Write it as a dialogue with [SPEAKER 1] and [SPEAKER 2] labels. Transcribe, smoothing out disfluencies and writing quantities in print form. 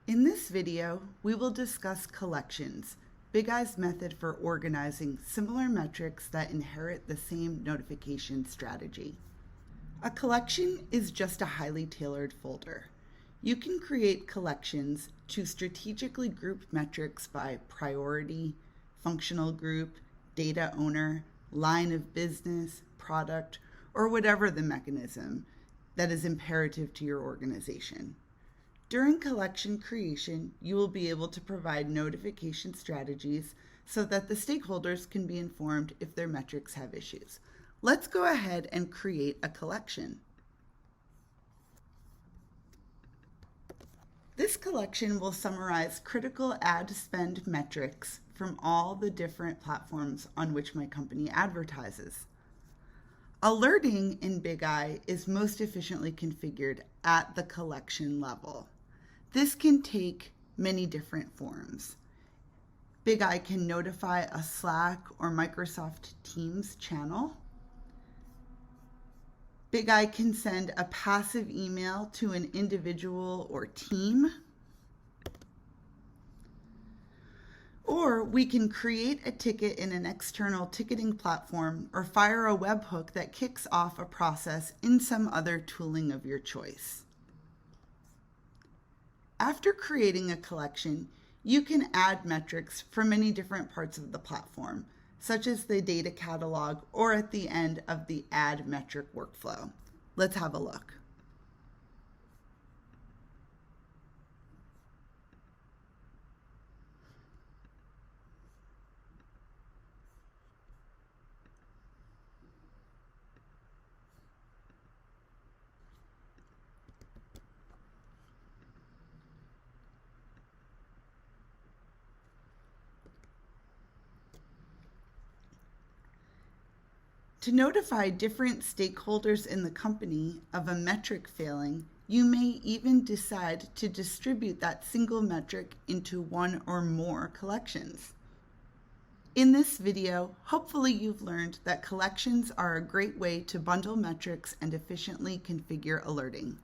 [SPEAKER 1] In this video, we will discuss collections, Bigeye's method for organizing similar metrics that inherit the same notification strategy. A collection is just a highly tailored folder. You can create collections to strategically group metrics by priority, functional group, data owner, line of business, product, or whatever the mechanism that is imperative to your organization. During collection creation, you will be able to provide notification strategies so that the stakeholders can be informed if their metrics have issues. Let's go ahead and create a collection. This collection will summarize critical ad spend metrics from all the different platforms on which my company advertises. Alerting in Bigeye is most efficiently configured at the collection level. This can take many different forms. Bigeye can notify a Slack or Microsoft Teams channel. Bigeye can send a passive email to an individual or team. Or we can create a ticket in an external ticketing platform or fire a webhook that kicks off a process in some other tooling of your choice. After creating a collection, you can add metrics from many different parts of the platform, such as the data catalog or at the end of the add metric workflow. Let's have a look. To notify different stakeholders in the company of a metric failing, you may even decide to distribute that single metric into one or more collections. In this video, hopefully you've learned that collections are a great way to bundle metrics and efficiently configure alerting.